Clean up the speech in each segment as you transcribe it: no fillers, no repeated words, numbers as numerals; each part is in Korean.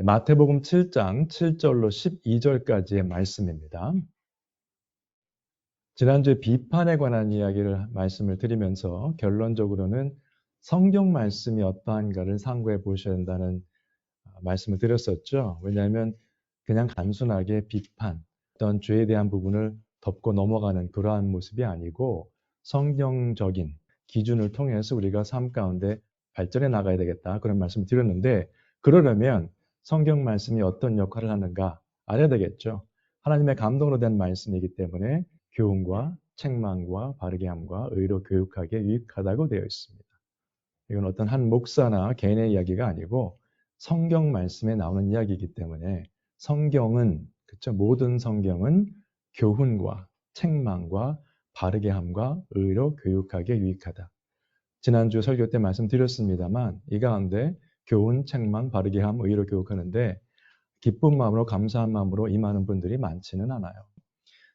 마태복음 7장 7절로 12절까지의 말씀입니다. 지난주에 비판에 관한 말씀을 드리면서 결론적으로는 성경 말씀이 어떠한가를 상고해 보셔야 한다는 말씀을 드렸었죠. 왜냐하면 그냥 단순하게 비판, 어떤 죄에 대한 부분을 덮고 넘어가는 그러한 모습이 아니고 성경적인 기준을 통해서 우리가 삶 가운데 발전해 나가야 되겠다. 그런 말씀을 드렸는데 그러려면 성경 말씀이 어떤 역할을 하는가 알아야 되겠죠. 하나님의 감동으로 된 말씀이기 때문에 교훈과 책망과 바르게 함과 의로 교육하기에 유익하다고 되어 있습니다. 이건 어떤 한 목사나 개인의 이야기가 아니고 성경 말씀에 나오는 이야기이기 때문에 성경은 그렇죠. 모든 성경은 교훈과 책망과 바르게 함과 의로 교육하기에 유익하다. 지난주 설교 때 말씀드렸습니다만 이 가운데 교훈, 책망, 바르게 함, 의로 교육하는데 기쁜 마음으로 감사한 마음으로 임하는 분들이 많지는 않아요.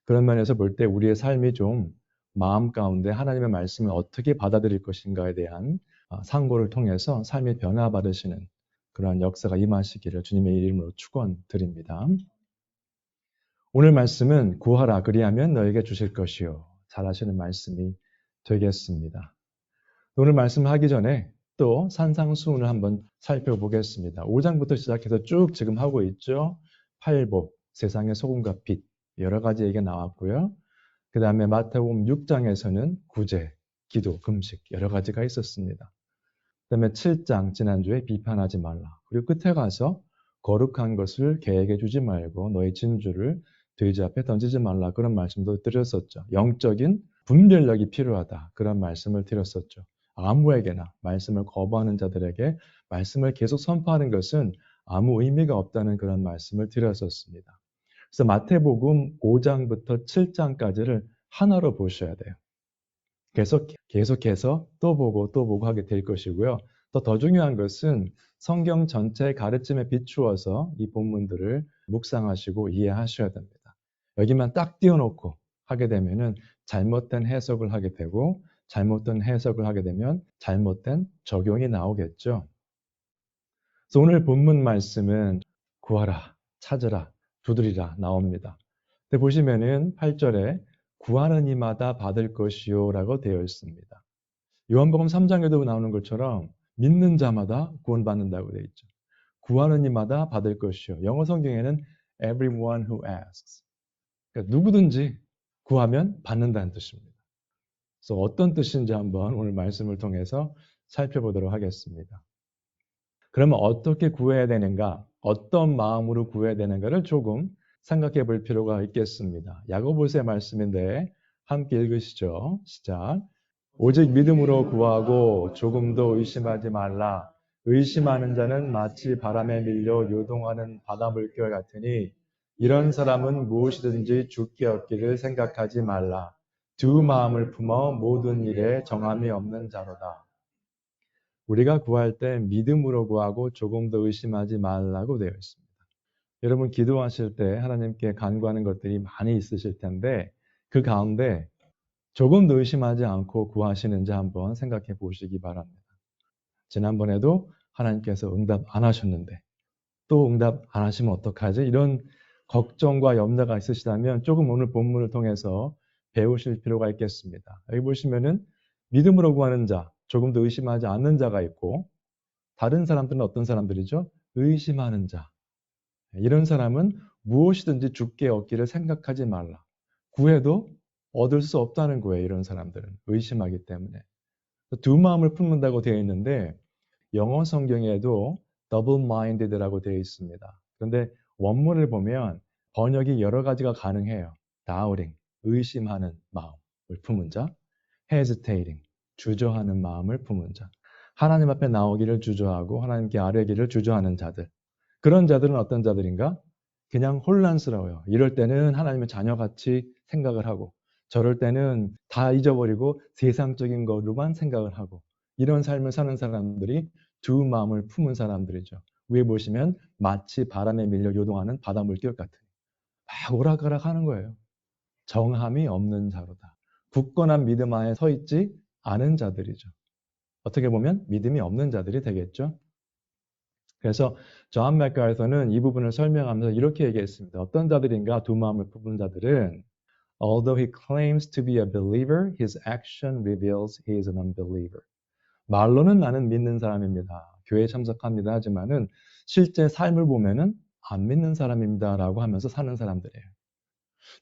그런 면에서 볼 때 우리의 삶이 좀 마음 가운데 하나님의 말씀을 어떻게 받아들일 것인가에 대한 상고를 통해서 삶이 변화받으시는 그러한 역사가 임하시기를 주님의 이름으로 축원드립니다. 오늘 말씀은 구하라 그리하면 너에게 주실 것이요. 잘 아시는 말씀이 되겠습니다. 오늘 말씀하기 전에 또 산상수훈을 한번 살펴보겠습니다. 5장부터 시작해서 쭉 지금 하고 있죠. 팔복, 세상의 소금과 빛 여러 가지 얘기가 나왔고요. 그 다음에 마태복음 6장에서는 구제, 기도, 금식 여러 가지가 있었습니다. 그 다음에 7장 지난주에 비판하지 말라. 그리고 끝에 가서 거룩한 것을 계획해 주지 말고 너의 진주를 돼지 앞에 던지지 말라. 그런 말씀도 드렸었죠. 영적인 분별력이 필요하다. 그런 말씀을 드렸었죠. 아무에게나 말씀을 거부하는 자들에게 말씀을 계속 선포하는 것은 아무 의미가 없다는 그런 말씀을 드렸었습니다. 그래서 마태복음 5장부터 7장까지를 하나로 보셔야 돼요. 계속해서 또 보고 하게 될 것이고요. 더 중요한 것은 성경 전체의 가르침에 비추어서 이 본문들을 묵상하시고 이해하셔야 됩니다. 여기만 딱 띄워놓고 하게 되면은 잘못된 해석을 하게 되고 잘못된 해석을 하게 되면 잘못된 적용이 나오겠죠. 그래서 오늘 본문 말씀은 구하라, 찾으라, 두드리라 나옵니다. 근데 보시면은 8절에 구하는 이마다 받을 것이요 라고 되어 있습니다. 요한복음 3장에도 나오는 것처럼 믿는 자마다 구원받는다고 되어 있죠. 구하는 이마다 받을 것이요. 영어 성경에는 everyone who asks. 그러니까 누구든지 구하면 받는다는 뜻입니다. 그래서 어떤 뜻인지 한번 오늘 말씀을 통해서 살펴보도록 하겠습니다. 그러면 어떻게 구해야 되는가? 어떤 마음으로 구해야 되는가를 조금 생각해 볼 필요가 있겠습니다. 야고보서의 말씀인데 함께 읽으시죠. 시작. 오직 믿음으로 구하고 조금도 의심하지 말라. 의심하는 자는 마치 바람에 밀려 요동하는 바닷물결 같으니 이런 사람은 무엇이든지 죽게 얻기를 생각하지 말라. 두 마음을 품어 모든 일에 정함이 없는 자로다. 우리가 구할 때 믿음으로 구하고 조금도 의심하지 말라고 되어 있습니다. 여러분 기도하실 때 하나님께 간구하는 것들이 많이 있으실 텐데 그 가운데 조금도 의심하지 않고 구하시는지 한번 생각해 보시기 바랍니다. 지난번에도 하나님께서 응답 안 하셨는데 또 응답 안 하시면 어떡하지? 이런 걱정과 염려가 있으시다면 조금 오늘 본문을 통해서 배우실 필요가 있겠습니다. 여기 보시면은 믿음으로 구하는 자, 조금도 의심하지 않는 자가 있고 다른 사람들은 어떤 사람들이죠? 의심하는 자. 이런 사람은 무엇이든지 죽게 얻기를 생각하지 말라. 구해도 얻을 수 없다는 거예요. 이런 사람들은 의심하기 때문에. 두 마음을 품는다고 되어 있는데 영어 성경에도 double-minded라고 되어 있습니다. 그런데 원문을 보면 번역이 여러 가지가 가능해요. doubting, 의심하는 마음을 품은 자, hesitating, 주저하는 마음을 품은 자. 하나님 앞에 나오기를 주저하고 하나님께 아뢰기를 주저하는 자들. 그런 자들은 어떤 자들인가? 그냥 혼란스러워요. 이럴 때는 하나님의 자녀같이 생각을 하고 저럴 때는 다 잊어버리고 세상적인 것으로만 생각을 하고 이런 삶을 사는 사람들이 두 마음을 품은 사람들이죠. 위에 보시면 마치 바람에 밀려 요동하는 바다 물결 같은 막 오락가락 하는 거예요. 정함이 없는 자로다. 굳건한 믿음 안에 서 있지 않은 자들이죠. 어떻게 보면 믿음이 없는 자들이 되겠죠. 그래서 존 맥가서는 이 부분을 설명하면서 이렇게 얘기했습니다. 어떤 자들인가 두 마음을 품은 자들은 Although he claims to be a believer, his action reveals he is an unbeliever. 말로는 나는 믿는 사람입니다. 교회에 참석합니다. 하지만은 실제 삶을 보면은 안 믿는 사람입니다라고 하면서 사는 사람들이에요.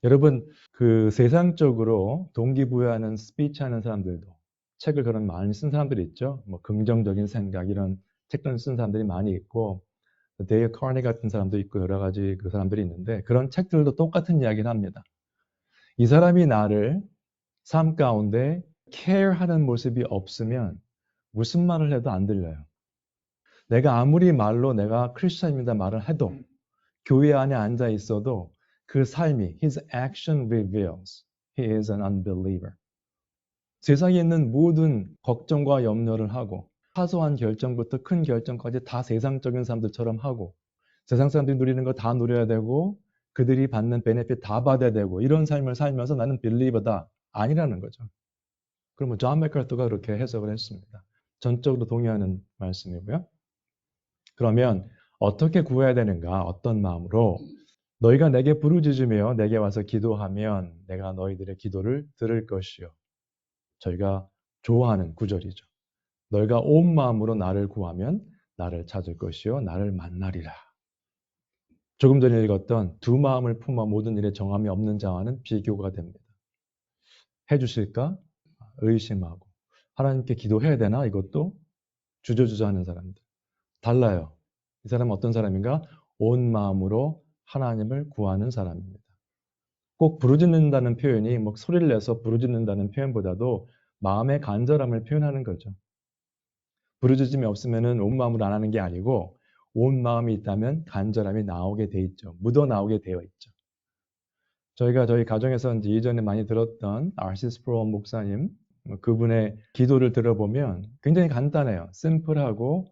여러분, 그 세상적으로 동기부여하는 스피치 하는 사람들도 책을 그런 많이 쓴 사람들이 있죠. 뭐 긍정적인 생각 이런 책들을 쓴 사람들이 많이 있고 데일 카네기 같은 사람도 있고 여러 가지 그 사람들이 있는데 그런 책들도 똑같은 이야기를 합니다. 이 사람이 나를 삶 가운데 care하는 모습이 없으면 무슨 말을 해도 안 들려요. 내가 아무리 말로 내가 크리스천입니다 말을 해도 교회 안에 앉아 있어도 그 삶이 his action reveals he is an unbeliever. 세상에 있는 모든 걱정과 염려를 하고 사소한 결정부터 큰 결정까지 다 세상적인 사람들처럼 하고 세상 사람들이 누리는 거 다 누려야 되고 그들이 받는 베네핏 다 받아야 되고 이런 삶을 살면서 나는 빌리버다 아니라는 거죠. 그러면 존 맥카트가 그렇게 해석을 했습니다. 전적으로 동의하는 말씀이고요. 그러면 어떻게 구해야 되는가? 어떤 마음으로? 너희가 내게 부르짖으며 내게 와서 기도하면 내가 너희들의 기도를 들을 것이요. 저희가 좋아하는 구절이죠. 너희가 온 마음으로 나를 구하면 나를 찾을 것이요. 나를 만나리라. 조금 전에 읽었던 두 마음을 품어 모든 일에 정함이 없는 자와는 비교가 됩니다. 해주실까? 의심하고. 하나님께 기도해야 되나? 이것도 주저주저하는 사람들. 달라요. 이 사람은 어떤 사람인가? 온 마음으로 하나님을 구하는 사람입니다. 꼭 부르짖는다는 표현이 뭐 소리를 내서 부르짖는다는 표현보다도 마음의 간절함을 표현하는 거죠. 부르짖음이 없으면은 온 마음으로 안 하는 게 아니고 온 마음이 있다면 간절함이 나오게 돼 있죠. 묻어 나오게 되어 있죠. 저희가 저희 가정에서 이제 이전에 많이 들었던 R.C. 스프롤 목사님 그분의 기도를 들어보면 굉장히 간단해요. 심플하고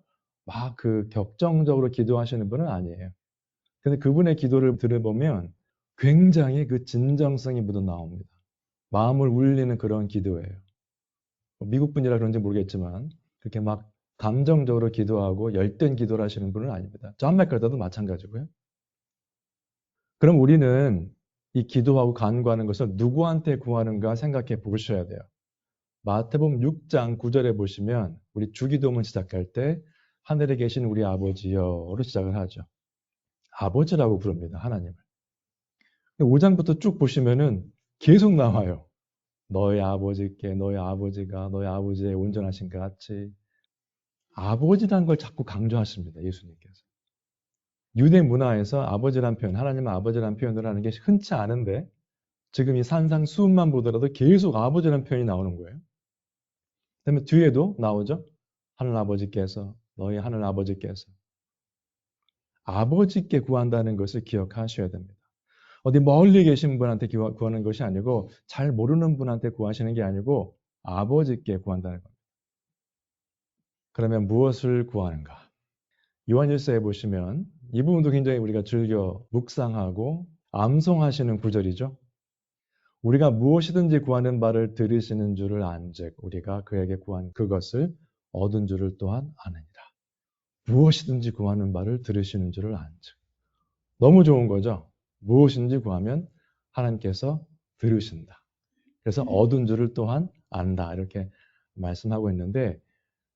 막 그 격정적으로 기도하시는 분은 아니에요. 근데 그분의 기도를 들어보면 굉장히 그 진정성이 묻어 나옵니다. 마음을 울리는 그런 기도예요. 미국 분이라 그런지 모르겠지만 그렇게 막 감정적으로 기도하고 열띤 기도를 하시는 분은 아닙니다. 존 맥카트도 마찬가지고요. 그럼 우리는 이 기도하고 간구하는 것을 누구한테 구하는가 생각해 보셔야 돼요. 마태복음 6장 9절에 보시면 우리 주기도문 시작할 때 하늘에 계신 우리 아버지여로 시작을 하죠. 아버지라고 부릅니다. 하나님을. 5장부터 쭉 보시면은 계속 나와요. 너희 아버지께 너희 아버지가 너희 아버지의 온전하신 것 같이 아버지라는 걸 자꾸 강조하십니다. 예수님께서. 유대 문화에서 아버지란 표현, 하나님은 아버지란 표현을 하는 게 흔치 않은데 지금 이 산상수훈만 보더라도 계속 아버지란 표현이 나오는 거예요. 그다음에 뒤에도 나오죠. 하늘 아버지께서 너희 하늘 아버지께서 아버지께 구한다는 것을 기억하셔야 됩니다. 어디 멀리 계신 분한테 구하는 것이 아니고 잘 모르는 분한테 구하시는 게 아니고 아버지께 구한다는 겁니다. 그러면 무엇을 구하는가? 요한일서에 보시면 이 부분도 굉장히 우리가 즐겨 묵상하고 암송하시는 구절이죠. 우리가 무엇이든지 구하는 바를 들으시는 줄을 안즉 우리가 그에게 구한 그것을 얻은 줄을 또한 아느니라. 무엇이든지 구하는 바를 들으시는 줄을 안즉. 너무 좋은 거죠. 무엇인지 구하면 하나님께서 들으신다. 그래서 얻은 줄을 또한 안다. 이렇게 말씀하고 있는데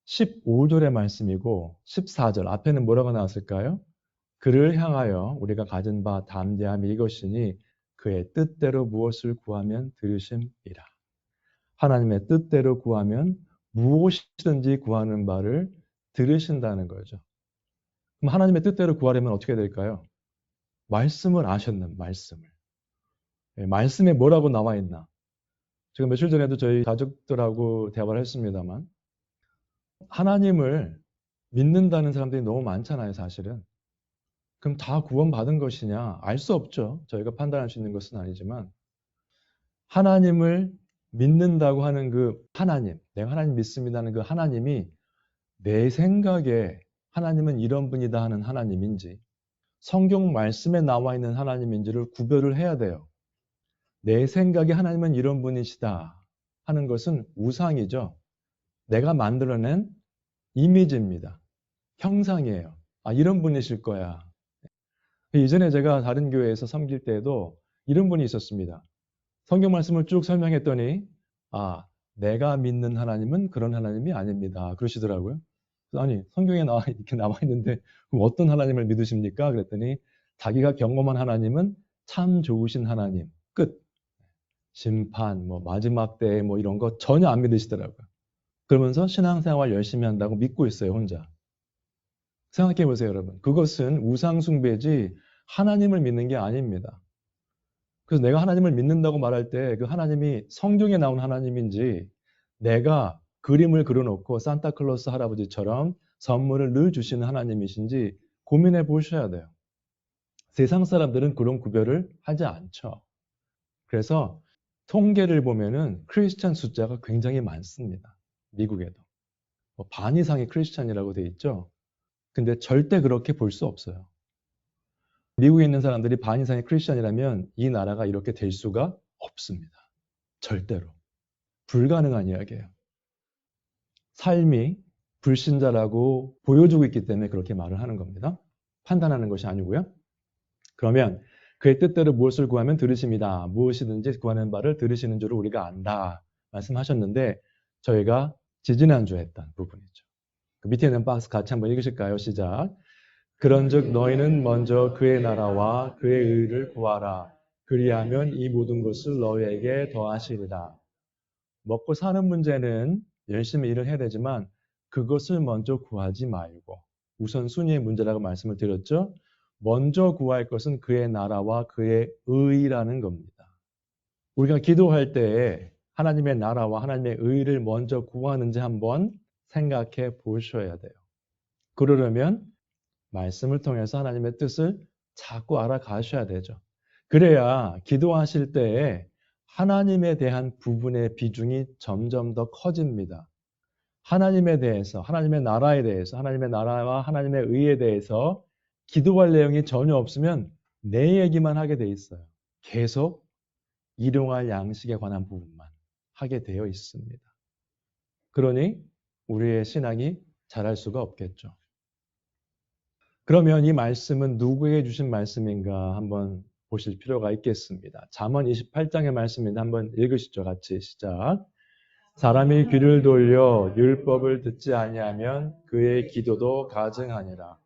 15절의 말씀이고 14절 앞에는 뭐라고 나왔을까요? 그를 향하여 우리가 가진 바 담대함이 이것이니 그의 뜻대로 무엇을 구하면 들으심이라. 하나님의 뜻대로 구하면 무엇이든지 구하는 바를 들으신다는 거죠. 그럼 하나님의 뜻대로 구하려면 어떻게 될까요? 말씀을 아셨는 말씀을. 말씀에 뭐라고 나와 있나? 제가 며칠 전에도 저희 가족들하고 대화를 했습니다만 하나님을 믿는다는 사람들이 너무 많잖아요, 사실은. 그럼 다 구원받은 것이냐? 알 수 없죠. 저희가 판단할 수 있는 것은 아니지만 하나님을 믿는다고 하는 그 하나님, 내가 하나님 믿습니다는 그 하나님이 내 생각에 하나님은 이런 분이다 하는 하나님인지 성경 말씀에 나와 있는 하나님인지를 구별을 해야 돼요. 내 생각에 하나님은 이런 분이시다 하는 것은 우상이죠. 내가 만들어낸 이미지입니다. 형상이에요. 이런 분이실 거야. 이전에 제가 다른 교회에서 섬길 때에도 이런 분이 있었습니다. 성경 말씀을 쭉 설명했더니 내가 믿는 하나님은 그런 하나님이 아닙니다. 그러시더라고요. 아니, 성경에 이렇게 나와 있는데 그럼 어떤 하나님을 믿으십니까? 그랬더니 자기가 경험한 하나님은 참 좋으신 하나님. 끝. 심판, 마지막 때 이런 거 전혀 안 믿으시더라고요. 그러면서 신앙생활 열심히 한다고 믿고 있어요, 혼자. 생각해 보세요, 여러분. 그것은 우상숭배지 하나님을 믿는 게 아닙니다. 그래서 내가 하나님을 믿는다고 말할 때 그 하나님이 성경에 나온 하나님인지 내가 그림을 그려놓고 산타클로스 할아버지처럼 선물을 늘 주시는 하나님이신지 고민해 보셔야 돼요. 세상 사람들은 그런 구별을 하지 않죠. 그래서 통계를 보면은 크리스찬 숫자가 굉장히 많습니다. 미국에도. 반 이상이 크리스찬이라고 돼 있죠. 근데 절대 그렇게 볼 수 없어요. 미국에 있는 사람들이 반 이상이 크리스찬이라면 이 나라가 이렇게 될 수가 없습니다. 절대로. 불가능한 이야기예요. 삶이 불신자라고 보여주고 있기 때문에 그렇게 말을 하는 겁니다. 판단하는 것이 아니고요. 그러면 그의 뜻대로 무엇을 구하면 들으십니다. 무엇이든지 구하는 바를 들으시는 줄을 우리가 안다. 말씀하셨는데 저희가 지지난주에 했던 부분이죠. 그 밑에 있는 박스 같이 한번 읽으실까요? 시작. 그런즉 너희는 먼저 그의 나라와 그의 의를 구하라. 그리하면 이 모든 것을 너희에게 더하시리라. 먹고 사는 문제는 열심히 일을 해야 되지만 그것을 먼저 구하지 말고 우선순위의 문제라고 말씀을 드렸죠. 먼저 구할 것은 그의 나라와 그의 의라는 겁니다. 우리가 기도할 때에 하나님의 나라와 하나님의 의를 먼저 구하는지 한번 생각해 보셔야 돼요. 그러려면 말씀을 통해서 하나님의 뜻을 자꾸 알아가셔야 되죠. 그래야 기도하실 때에 하나님에 대한 부분의 비중이 점점 더 커집니다. 하나님에 대해서, 하나님의 나라에 대해서, 하나님의 나라와 하나님의 의에 대해서 기도할 내용이 전혀 없으면 내 얘기만 하게 돼 있어요. 계속 일용할 양식에 관한 부분만 하게 되어 있습니다. 그러니 우리의 신앙이 자랄 수가 없겠죠. 그러면 이 말씀은 누구에게 주신 말씀인가 한번 보실 필요가 있겠습니다. 잠언 28장의 말씀인데 한번 읽으시죠. 같이 시작. 사람이 귀를 돌려 율법을 듣지 아니하면 그의 기도도 가증하니라.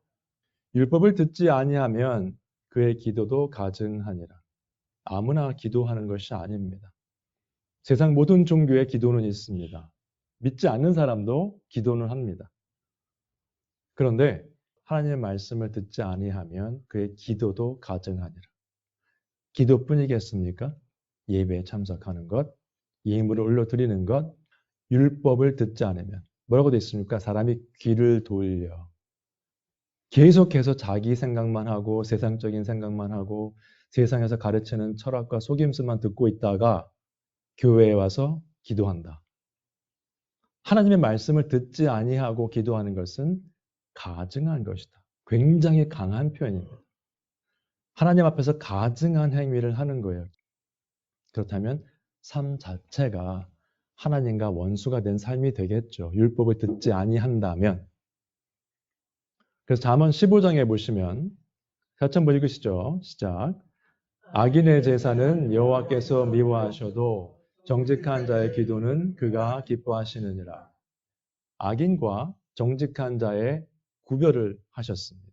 율법을 듣지 아니하면 그의 기도도 가증하니라. 아무나 기도하는 것이 아닙니다. 세상 모든 종교의 기도는 있습니다. 믿지 않는 사람도 기도는 합니다. 그런데 하나님의 말씀을 듣지 아니하면 그의 기도도 가증하니라. 기도뿐이겠습니까? 예배에 참석하는 것, 예물을 올려드리는 것, 율법을 듣지 않으면 뭐라고 되어 있습니까? 사람이 귀를 돌려 계속해서 자기 생각만 하고 세상적인 생각만 하고 세상에서 가르치는 철학과 속임수만 듣고 있다가 교회에 와서 기도한다. 하나님의 말씀을 듣지 아니하고 기도하는 것은 가증한 것이다. 굉장히 강한 표현입니다. 하나님 앞에서 가증한 행위를 하는 거예요. 그렇다면 삶 자체가 하나님과 원수가 된 삶이 되겠죠. 율법을 듣지 아니한다면. 그래서 잠언 15장에 보시면 같이 한번 읽으시죠. 시작. 악인의 제사는 여호와께서 미워하셔도 정직한 자의 기도는 그가 기뻐하시느니라. 악인과 정직한 자의 구별을 하셨습니다.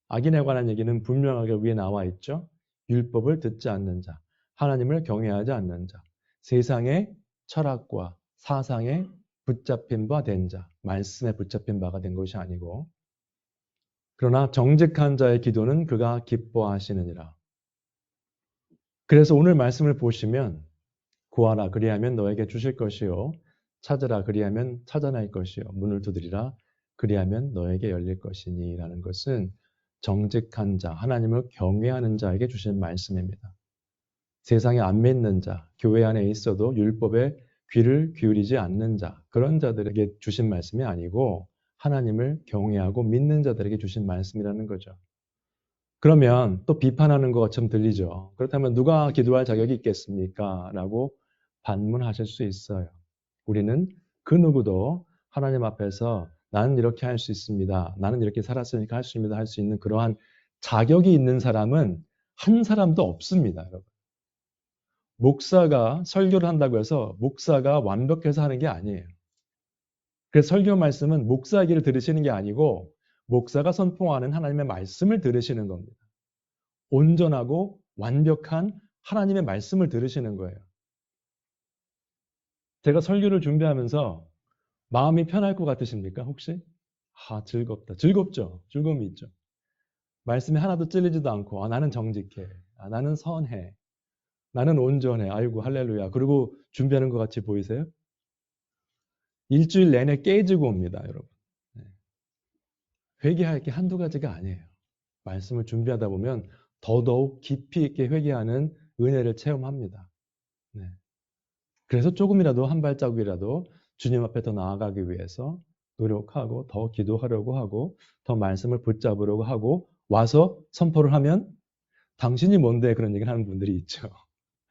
악인에 관한 얘기는 분명하게 위에 나와 있죠. 율법을 듣지 않는 자, 하나님을 경외하지 않는 자, 세상의 철학과 사상에 붙잡힌 바 된 자, 말씀에 붙잡힌 바가 된 것이 아니고 그러나 정직한 자의 기도는 그가 기뻐하시느니라. 그래서 오늘 말씀을 보시면 구하라 그리하면 너에게 주실 것이요 찾으라 그리하면 찾아낼 것이요 문을 두드리라 그리하면 너에게 열릴 것이니 라는 것은 정직한 자, 하나님을 경외하는 자에게 주신 말씀입니다. 세상에 안 믿는 자, 교회 안에 있어도 율법에 귀를 기울이지 않는 자, 그런 자들에게 주신 말씀이 아니고 하나님을 경외하고 믿는 자들에게 주신 말씀이라는 거죠. 그러면 또 비판하는 것처럼 들리죠. 그렇다면 누가 기도할 자격이 있겠습니까? 라고 반문하실 수 있어요. 우리는 그 누구도 하나님 앞에서 나는 이렇게 할 수 있습니다. 나는 이렇게 살았으니까 할 수 있습니다. 할 수 있는 그러한 자격이 있는 사람은 한 사람도 없습니다, 여러분. 목사가 설교를 한다고 해서 목사가 완벽해서 하는 게 아니에요. 그래서 설교 말씀은 목사 얘기를 들으시는 게 아니고 목사가 선포하는 하나님의 말씀을 들으시는 겁니다. 온전하고 완벽한 하나님의 말씀을 들으시는 거예요. 제가 설교를 준비하면서 마음이 편할 것 같으십니까, 혹시? 즐겁다. 즐겁죠? 즐거움이 있죠. 말씀이 하나도 찔리지도 않고, 나는 정직해. 나는 선해. 나는 온전해. 아이고, 할렐루야. 그리고 준비하는 것 같이 보이세요? 일주일 내내 깨지고 옵니다, 여러분. 네. 회개할 게 한두 가지가 아니에요. 말씀을 준비하다 보면 더더욱 깊이 있게 회개하는 은혜를 체험합니다. 네. 그래서 조금이라도 한 발자국이라도 주님 앞에 더 나아가기 위해서 노력하고 더 기도하려고 하고 더 말씀을 붙잡으려고 하고 와서 선포를 하면 당신이 뭔데 그런 얘기를 하는 분들이 있죠.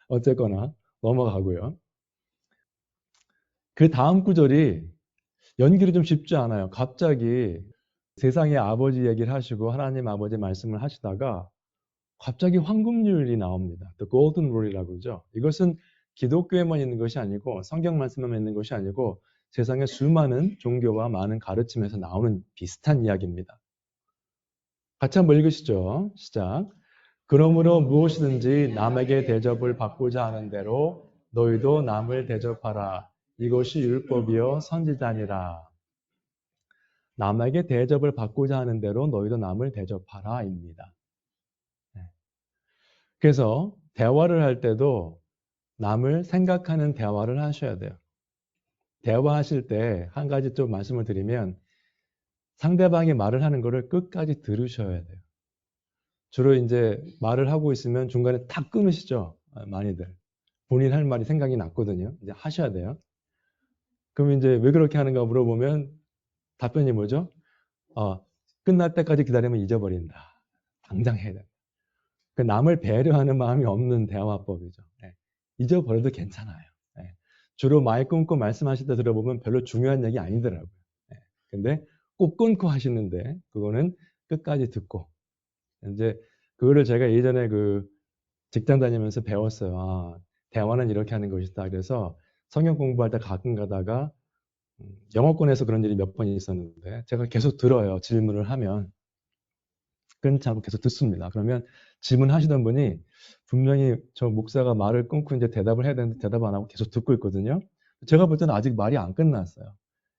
어쨌거나 넘어가고요. 그 다음 구절이 연결이 좀 쉽지 않아요. 갑자기 세상의 아버지 얘기를 하시고 하나님 아버지 말씀을 하시다가 갑자기 황금률이 나옵니다. The Golden Rule이라고 그러죠. 이것은 기독교에만 있는 것이 아니고 성경 말씀에만 있는 것이 아니고 세상의 수많은 종교와 많은 가르침에서 나오는 비슷한 이야기입니다. 같이 한번 읽으시죠. 시작. 그러므로 무엇이든지 남에게 대접을 받고자 하는 대로 너희도 남을 대접하라. 이것이 율법이요 선지자니라. 남에게 대접을 받고자 하는 대로 너희도 남을 대접하라입니다. 그래서 대화를 할 때도 남을 생각하는 대화를 하셔야 돼요. 대화하실 때 한 가지 좀 말씀을 드리면 상대방이 말을 하는 거를 끝까지 들으셔야 돼요. 주로 이제 말을 하고 있으면 중간에 탁 끊으시죠. 많이들. 본인 할 말이 생각이 났거든요. 이제 하셔야 돼요. 그럼 이제 왜 그렇게 하는가 물어보면 답변이 뭐죠? 끝날 때까지 기다리면 잊어버린다. 당장 해야 돼. 그 남을 배려하는 마음이 없는 대화법이죠. 네. 잊어버려도 괜찮아요. 네. 주로 말 끊고 말씀하실 때 들어보면 별로 중요한 얘기 아니더라고요. 네. 근데 꼭 끊고 하시는데 그거는 끝까지 듣고 이제 그거를 제가 예전에 그 직장 다니면서 배웠어요. 대화는 이렇게 하는 것이다. 그래서 성경 공부할 때 가끔 가다가 영어권에서 그런 일이 몇 번 있었는데 제가 계속 들어요. 질문을 하면 끊지 않고 계속 듣습니다. 그러면 질문하시던 분이 분명히 저 목사가 말을 끊고 이제 대답을 해야 되는데 대답 안 하고 계속 듣고 있거든요. 제가 볼 때는 아직 말이 안 끝났어요.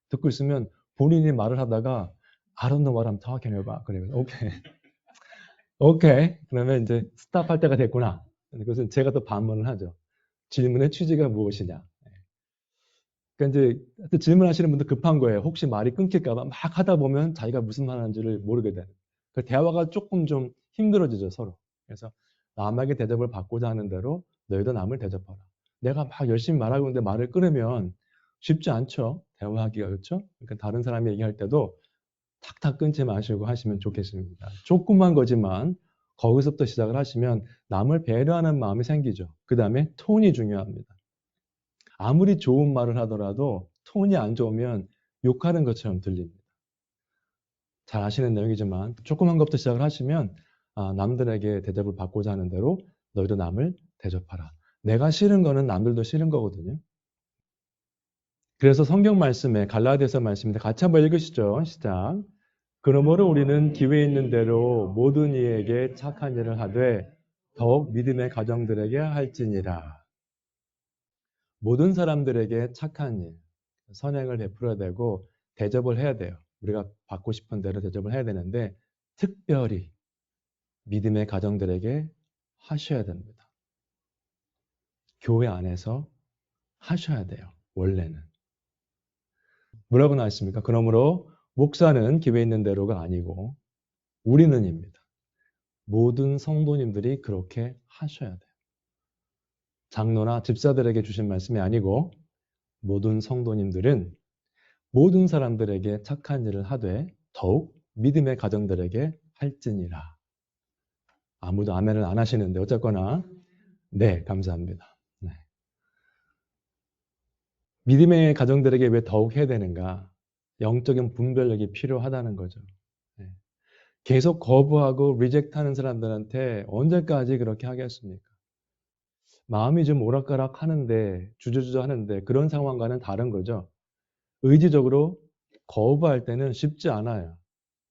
듣고 있으면 본인이 말을 하다가 I don't know what I'm talking about. 그래요. 오케이. 오케이. 그러면 이제 스탑할 때가 됐구나. 그것은 제가 또 반문을 하죠. 질문의 취지가 무엇이냐. 그러니까 이제 질문하시는 분들 급한 거예요. 혹시 말이 끊길까봐 막 하다 보면 자기가 무슨 말 하는지를 모르게 되는. 그 대화가 조금 좀 힘들어지죠, 서로. 그래서 남에게 대접을 받고자 하는 대로 너희도 남을 대접하라. 내가 막 열심히 말하고 있는데 말을 끊으면 쉽지 않죠. 대화하기가 그렇죠. 그러니까 다른 사람이 얘기할 때도 탁탁 끊지 마시고 하시면 좋겠습니다. 조그만 거지만 거기서부터 시작을 하시면 남을 배려하는 마음이 생기죠. 그 다음에 톤이 중요합니다. 아무리 좋은 말을 하더라도 톤이 안 좋으면 욕하는 것처럼 들립니다. 잘 아시는 내용이지만 조그만 것부터 시작을 하시면 남들에게 대접을 받고자 하는 대로 너희도 남을 대접하라. 내가 싫은 거는 남들도 싫은 거거든요. 그래서 성경 말씀에 갈라디아서 말씀인데 같이 한번 읽으시죠. 시작. 그러므로 우리는 기회 있는 대로 모든 이에게 착한 일을 하되 더욱 믿음의 가정들에게 할지니라. 모든 사람들에게 착한 일, 선행을 베풀어야 되고 대접을 해야 돼요. 우리가 받고 싶은 대로 대접을 해야 되는데 특별히 믿음의 가정들에게 하셔야 됩니다. 교회 안에서 하셔야 돼요. 원래는. 뭐라고 나왔습니까? 그러므로 목사는 기회 있는 대로가 아니고 우리는입니다. 모든 성도님들이 그렇게 하셔야 돼요. 장로나 집사들에게 주신 말씀이 아니고 모든 성도님들은 모든 사람들에게 착한 일을 하되 더욱 믿음의 가정들에게 할지니라. 아무도 아멘을 안 하시는데 어쨌거나 네, 감사합니다. 네. 믿음의 가정들에게 왜 더욱 해야 되는가? 영적인 분별력이 필요하다는 거죠. 네. 계속 거부하고 리젝트하는 사람들한테 언제까지 그렇게 하겠습니까? 마음이 좀 오락가락 하는데 주저주저 하는데 그런 상황과는 다른 거죠. 의지적으로 거부할 때는 쉽지 않아요.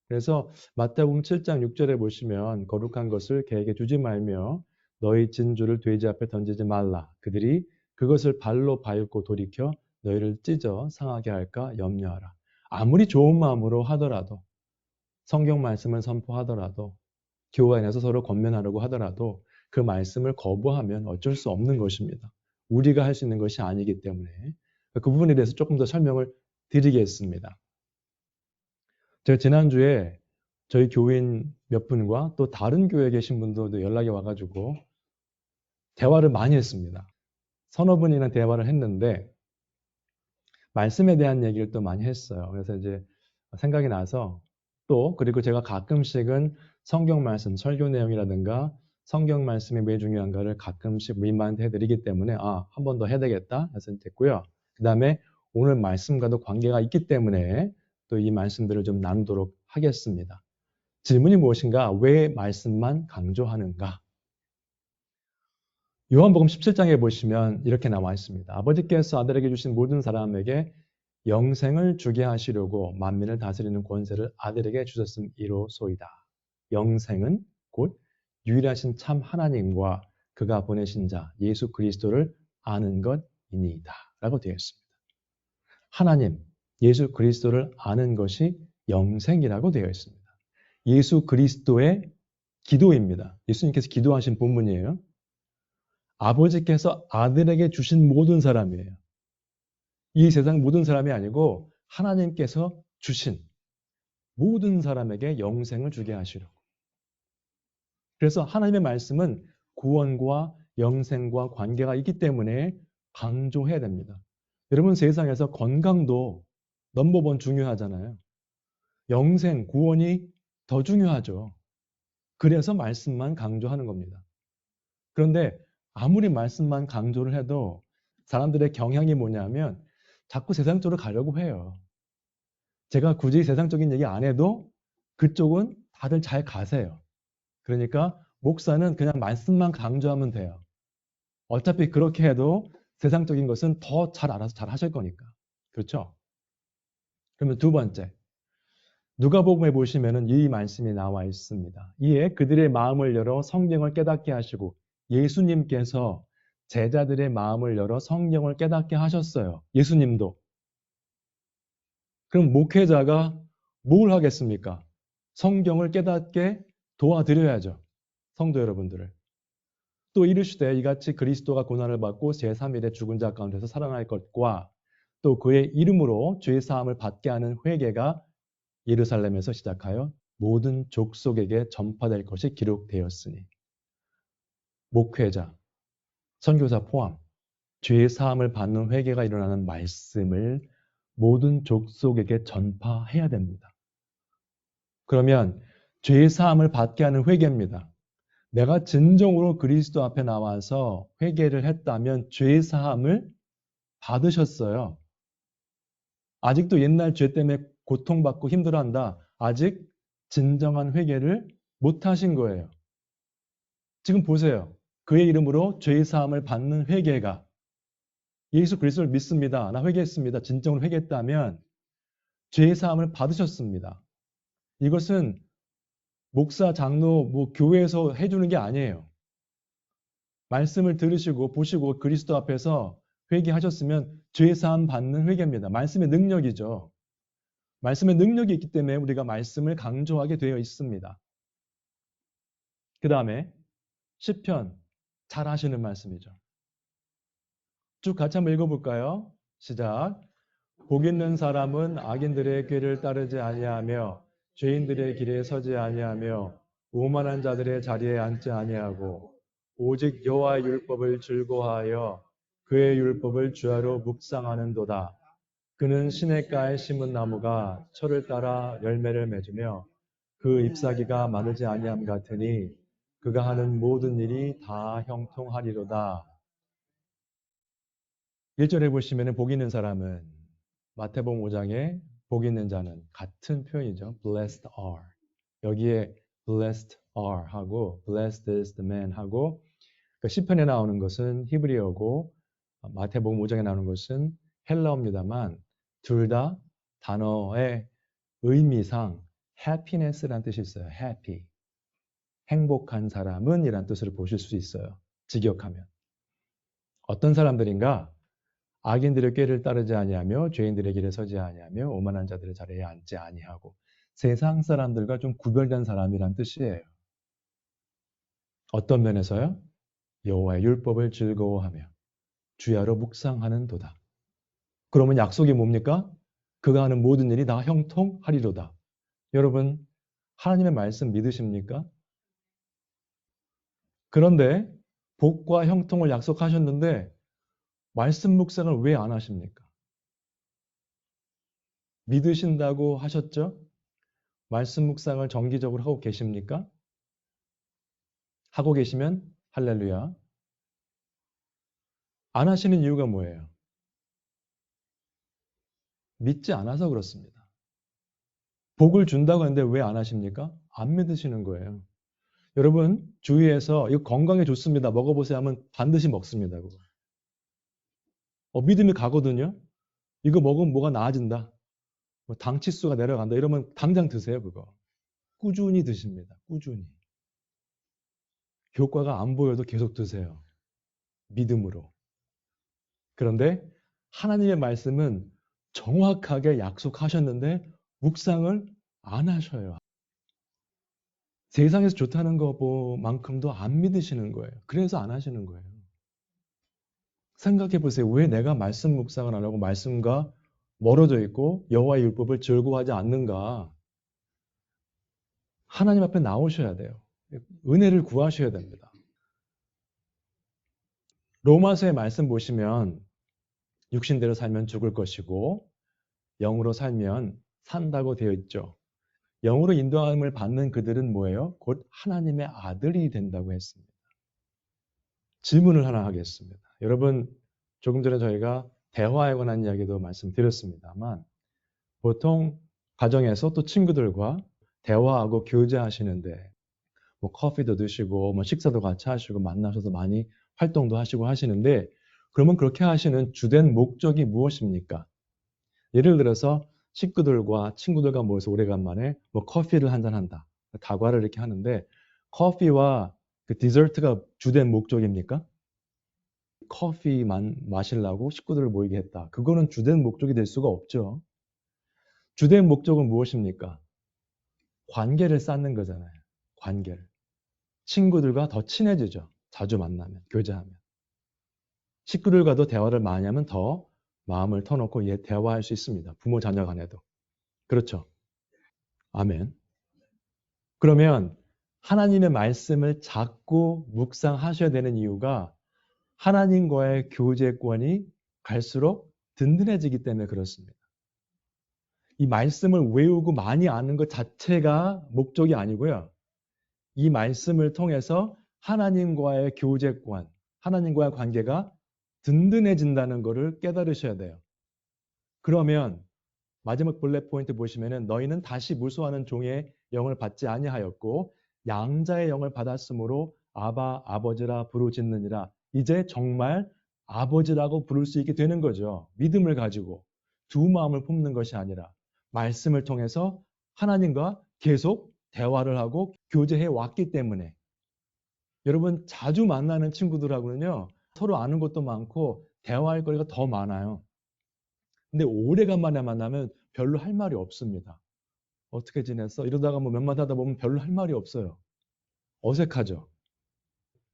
그래서 마태복음 7장 6절에 보시면 거룩한 것을 개에게 주지 말며 너희 진주를 돼지 앞에 던지지 말라. 그들이 그것을 발로 밟고 돌이켜 너희를 찢어 상하게 할까 염려하라. 아무리 좋은 마음으로 하더라도 성경 말씀을 선포하더라도 교회 안에서 서로 권면하려고 하더라도 그 말씀을 거부하면 어쩔 수 없는 것입니다. 우리가 할 수 있는 것이 아니기 때문에 그 부분에 대해서 조금 더 설명을 드리겠습니다. 제가 지난주에 저희 교인 몇 분과 또 다른 교회에 계신 분들도 연락이 와가지고 대화를 많이 했습니다. 서너 분이나 대화를 했는데 말씀에 대한 얘기를 또 많이 했어요. 그래서 이제 생각이 나서 또 그리고 제가 가끔씩은 성경 말씀, 설교 내용이라든가 성경 말씀이 왜 중요한가를 가끔씩 리마인드 해드리기 때문에 한 번 더 해야 되겠다 해서 됐고요. 그 다음에 오늘 말씀과도 관계가 있기 때문에 또 이 말씀들을 좀 나누도록 하겠습니다. 질문이 무엇인가? 왜 말씀만 강조하는가? 요한복음 17장에 보시면 이렇게 나와 있습니다. 아버지께서 아들에게 주신 모든 사람에게 영생을 주게 하시려고 만민을 다스리는 권세를 아들에게 주셨음이로소이다. 영생은 곧 유일하신 참 하나님과 그가 보내신 자 예수 그리스도를 아는 것이니이다. 라고 되어 있습니다. 하나님, 예수 그리스도를 아는 것이 영생이라고 되어 있습니다. 예수 그리스도의 기도입니다. 예수님께서 기도하신 본문이에요. 아버지께서 아들에게 주신 모든 사람이에요. 이 세상 모든 사람이 아니고 하나님께서 주신 모든 사람에게 영생을 주게 하시려고. 그래서 하나님의 말씀은 구원과 영생과 관계가 있기 때문에 강조해야 됩니다. 여러분 세상에서 건강도 넘버원 중요하잖아요. 영생, 구원이 더 중요하죠. 그래서 말씀만 강조하는 겁니다. 그런데 아무리 말씀만 강조를 해도 사람들의 경향이 뭐냐면 자꾸 세상적으로 가려고 해요. 제가 굳이 세상적인 얘기 안 해도 그쪽은 다들 잘 가세요. 그러니까 목사는 그냥 말씀만 강조하면 돼요. 어차피 그렇게 해도 세상적인 것은 더 잘 알아서 잘 하실 거니까. 그렇죠? 그러면 두 번째. 누가복음에 보시면은 이 말씀이 나와 있습니다. 이에 그들의 마음을 열어 성경을 깨닫게 하시고 예수님께서 제자들의 마음을 열어 성경을 깨닫게 하셨어요. 예수님도. 그럼 목회자가 뭘 하겠습니까? 성경을 깨닫게 도와드려야죠. 성도 여러분들을. 또 이르시되 이같이 그리스도가 고난을 받고 제3일에 죽은 자 가운데서 살아날 것과 또 그의 이름으로 죄사함을 받게 하는 회개가 예루살렘에서 시작하여 모든 족속에게 전파될 것이 기록되었으니 목회자, 선교사 포함 죄사함을 받는 회개가 일어나는 말씀을 모든 족속에게 전파해야 됩니다. 그러면 죄사함을 받게 하는 회개입니다. 내가 진정으로 그리스도 앞에 나와서 회개를 했다면 죄사함을 받으셨어요. 아직도 옛날 죄 때문에 고통받고 힘들어한다. 아직 진정한 회개를 못 하신 거예요. 지금 보세요. 그의 이름으로 죄사함을 받는 회개가 예수 그리스도를 믿습니다. 나 회개했습니다. 진정으로 회개했다면 죄사함을 받으셨습니다. 이것은 목사, 장로, 교회에서 해주는 게 아니에요. 말씀을 들으시고 보시고 그리스도 앞에서 회개하셨으면 죄사함 받는 회개입니다. 말씀의 능력이죠. 말씀의 능력이 있기 때문에 우리가 말씀을 강조하게 되어 있습니다. 그 다음에 시편 잘 아시는 말씀이죠. 쭉 같이 한번 읽어볼까요? 시작. 복 있는 사람은 악인들의 꾀를 따르지 아니하며 죄인들의 길에 서지 아니하며 오만한 자들의 자리에 앉지 아니하고 오직 여호와의 율법을 즐거워하여 그의 율법을 주야로 묵상하는도다. 그는 시냇가에 심은 나무가 철을 따라 열매를 맺으며 그 잎사귀가 마르지 아니함 같으니 그가 하는 모든 일이 다 형통하리로다. 1절에 보시면 복 있는 사람은 마태복음 5장에 복 있는 자는 같은 표현이죠. blessed are. 여기에 blessed are 하고 blessed is the man 하고 그러니까 시편에 나오는 것은 히브리어고 마태복음 5장에 나오는 것은 헬라어입니다만 둘 다 단어의 의미상 happiness라는 뜻이 있어요. happy. 행복한 사람은 이란 뜻으로 보실 수 있어요. 직역하면. 어떤 사람들인가? 악인들의 꾀를 따르지 아니하며 죄인들의 길에 서지 아니하며 오만한 자들의 자리에 앉지 아니하고 세상 사람들과 좀 구별된 사람이란 뜻이에요. 어떤 면에서요? 여호와의 율법을 즐거워하며 주야로 묵상하는 도다. 그러면 약속이 뭡니까? 그가 하는 모든 일이 다 형통하리로다. 여러분, 하나님의 말씀 믿으십니까? 그런데 복과 형통을 약속하셨는데 말씀 묵상을 왜 안 하십니까? 믿으신다고 하셨죠? 말씀 묵상을 정기적으로 하고 계십니까? 하고 계시면 할렐루야. 안 하시는 이유가 뭐예요? 믿지 않아서 그렇습니다. 복을 준다고 하는데 왜 안 하십니까? 안 믿으시는 거예요. 여러분 주위에서 이거 건강에 좋습니다. 먹어보세요 하면 반드시 먹습니다. 그거. 믿음이 가거든요. 이거 먹으면 뭐가 나아진다. 뭐 당 치수가 내려간다. 이러면 당장 드세요. 그거. 꾸준히 드십니다. 꾸준히. 효과가 안 보여도 계속 드세요. 믿음으로. 그런데 하나님의 말씀은 정확하게 약속하셨는데 묵상을 안 하셔요. 세상에서 좋다는 것만큼도 안 믿으시는 거예요. 그래서 안 하시는 거예요. 생각해 보세요. 왜 내가 말씀 묵상을 안 하고 말씀과 멀어져 있고 여호와의 율법을 즐거워하지 않는가? 하나님 앞에 나오셔야 돼요. 은혜를 구하셔야 됩니다. 로마서의 말씀 보시면 육신대로 살면 죽을 것이고 영으로 살면 산다고 되어 있죠. 영으로 인도함을 받는 그들은 뭐예요? 곧 하나님의 아들이 된다고 했습니다. 질문을 하나 하겠습니다. 여러분 조금 전에 저희가 대화에 관한 이야기도 말씀드렸습니다만 보통 가정에서 또 친구들과 대화하고 교제하시는데 뭐 커피도 드시고 뭐 식사도 같이 하시고 만나셔서 많이 활동도 하시고 하시는데 그러면 그렇게 하시는 주된 목적이 무엇입니까? 예를 들어서 식구들과 친구들과 모여서 오래간만에 뭐 커피를 한잔 한다. 다과를 이렇게 하는데 커피와 그 디저트가 주된 목적입니까? 커피만 마시려고 식구들을 모이게 했다. 그거는 주된 목적이 될 수가 없죠. 주된 목적은 무엇입니까? 관계를 쌓는 거잖아요. 관계를. 친구들과 더 친해지죠. 자주 만나면, 교제하면. 식구들과도 대화를 많이 하면 더 마음을 터놓고 대화할 수 있습니다. 부모 자녀 간에도. 그렇죠. 아멘. 그러면 하나님의 말씀을 자꾸 묵상하셔야 되는 이유가 하나님과의 교제권이 갈수록 든든해지기 때문에 그렇습니다. 이 말씀을 외우고 많이 아는 것 자체가 목적이 아니고요. 이 말씀을 통해서 하나님과의 교제권, 하나님과의 관계가 든든해진다는 것을 깨달으셔야 돼요. 그러면 마지막 블랙 포인트 보시면은 너희는 다시 무수하는 종의 영을 받지 아니하였고 양자의 영을 받았으므로 아바 아버지라 부르짖느니라. 이제 정말 아버지라고 부를 수 있게 되는 거죠. 믿음을 가지고 두 마음을 품는 것이 아니라 말씀을 통해서 하나님과 계속 대화를 하고 교제해 왔기 때문에 여러분 자주 만나는 친구들하고는요 서로 아는 것도 많고 대화할 거리가 더 많아요. 근데 오래간만에 만나면 별로 할 말이 없습니다. 어떻게 지냈어? 이러다가 뭐 몇 마디 하다 보면 별로 할 말이 없어요. 어색하죠.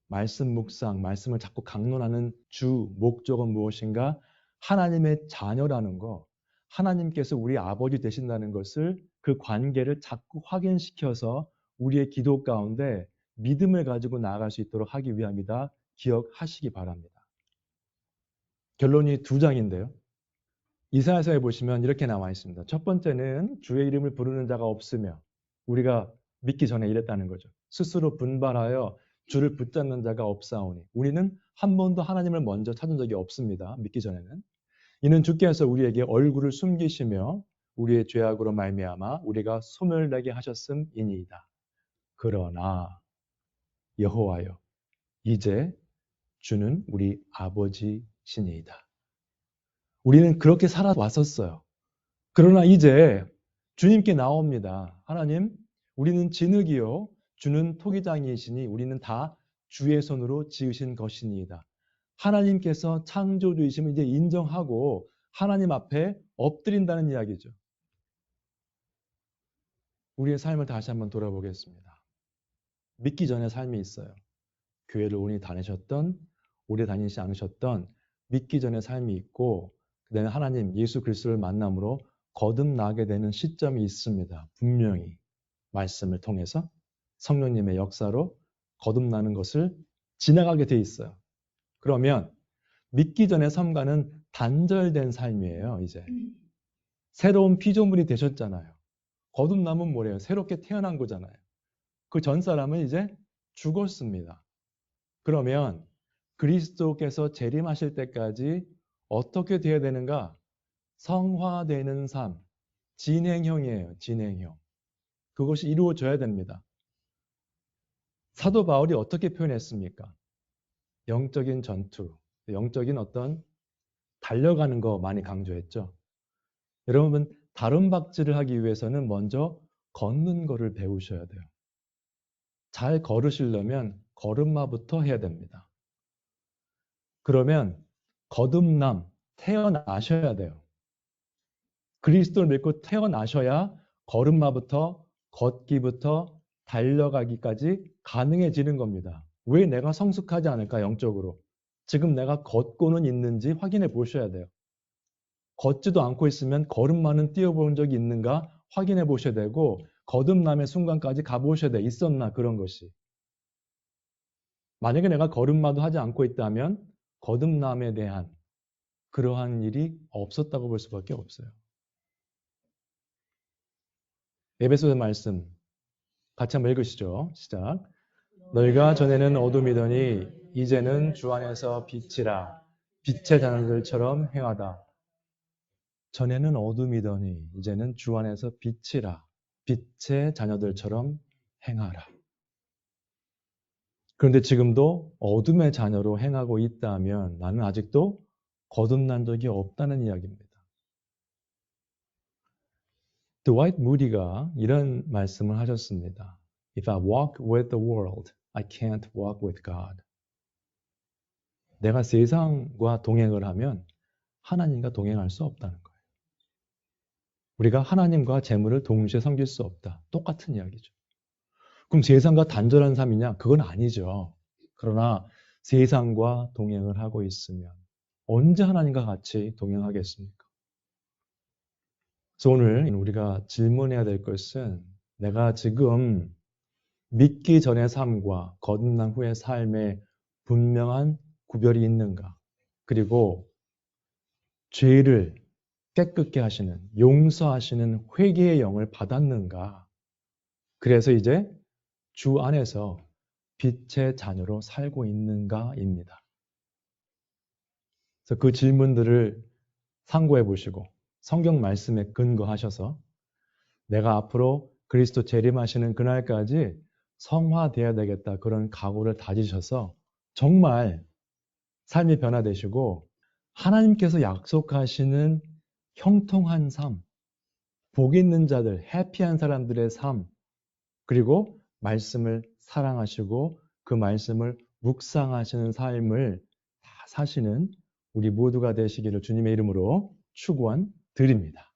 말씀 묵상, 말씀을 자꾸 강론하는 주 목적은 무엇인가? 하나님의 자녀라는 거, 하나님께서 우리 아버지 되신다는 것을 그 관계를 자꾸 확인시켜서 우리의 기도 가운데 믿음을 가지고 나아갈 수 있도록 하기 위함이다. 기억하시기 바랍니다. 결론이 두 장인데요. 이사야서에 보시면 이렇게 나와 있습니다. 첫 번째는 주의 이름을 부르는 자가 없으며 우리가 믿기 전에 이랬다는 거죠. 스스로 분발하여 주를 붙잡는 자가 없사오니 우리는 한 번도 하나님을 먼저 찾은 적이 없습니다. 믿기 전에는. 이는 주께서 우리에게 얼굴을 숨기시며 우리의 죄악으로 말미암아 우리가 소멸되게 하셨음이니이다. 그러나 여호와여, 이제 주는 우리 아버지시니이다. 우리는 그렇게 살아왔었어요. 그러나 이제 주님께 나옵니다. 하나님, 우리는 진흙이요, 주는 토기장이시니 우리는 다 주의 손으로 지으신 것이니이다. 하나님께서 창조주이심을 이제 인정하고 하나님 앞에 엎드린다는 이야기죠. 우리의 삶을 다시 한번 돌아보겠습니다. 믿기 전에 삶이 있어요. 교회를 오래 다니셨던, 오래 다니지 않으셨던 믿기 전에 삶이 있고, 그다음에 하나님 예수 그리스도를 만남으로 거듭나게 되는 시점이 있습니다. 분명히 말씀을 통해서 성령님의 역사로 거듭나는 것을 지나가게 돼 있어요. 그러면 믿기 전의 삶과는 단절된 삶이에요. 이제 새로운 피조물이 되셨잖아요. 거듭남은 뭐래요? 새롭게 태어난 거잖아요. 그 전 사람은 이제 죽었습니다. 그러면 그리스도께서 재림하실 때까지 어떻게 되어야 되는가? 성화되는 삶, 진행형이에요. 진행형. 그것이 이루어져야 됩니다. 사도 바울이 어떻게 표현했습니까? 영적인 전투, 영적인 어떤 달려가는 거 많이 강조했죠. 여러분, 다른 박질을 하기 위해서는 먼저 걷는 거를 배우셔야 돼요. 잘 걸으시려면 걸음마부터 해야 됩니다. 그러면 거듭남, 태어나셔야 돼요. 그리스도를 믿고 태어나셔야 걸음마부터 걷기부터 달려가기까지 가능해지는 겁니다. 왜 내가 성숙하지 않을까, 영적으로? 지금 내가 걷고는 있는지 확인해 보셔야 돼요. 걷지도 않고 있으면 걸음마는 뛰어본 적이 있는가 확인해 보셔야 되고, 거듭남의 순간까지 가보셔야 돼요. 있었나, 그런 것이. 만약에 내가 걸음마도 하지 않고 있다면 거듭남에 대한 그러한 일이 없었다고 볼 수밖에 없어요. 에베소서 말씀 같이 한번 읽으시죠. 시작. 너희가 전에는 어둠이더니 이제는 주 안에서 빛이라. 빛의 자녀들처럼 행하다. 전에는 어둠이더니 이제는 주 안에서 빛이라. 빛의 자녀들처럼 행하라. 그런데 지금도 어둠의 자녀로 행하고 있다면 나는 아직도 거듭난 적이 없다는 이야기입니다. 드와이트 무디가 이런 말씀을 하셨습니다. If I walk with the world, I can't walk with God. 내가 세상과 동행을 하면 하나님과 동행할 수 없다는 거예요. 우리가 하나님과 재물을 동시에 섬길 수 없다. 똑같은 이야기죠. 그럼 세상과 단절한 삶이냐? 그건 아니죠. 그러나 세상과 동행을 하고 있으면 언제 하나님과 같이 동행하겠습니까? 그래서 오늘 우리가 질문해야 될 것은 내가 지금 믿기 전의 삶과 거듭난 후의 삶에 분명한 구별이 있는가? 그리고 죄를 깨끗게 하시는, 용서하시는 회개의 영을 받았는가? 그래서 이제 주 안에서 빛의 자녀로 살고 있는가입니다. 그래서 그 질문들을 상고해 보시고 성경 말씀에 근거하셔서 내가 앞으로 그리스도 재림하시는 그날까지 성화되어야 되겠다, 그런 각오를 다지셔서 정말 삶이 변화되시고 하나님께서 약속하시는 형통한 삶, 복 있는 자들, 해피한 사람들의 삶, 그리고 말씀을 사랑하시고 그 말씀을 묵상하시는 삶을 다 사시는 우리 모두가 되시기를 주님의 이름으로 축원 드립니다.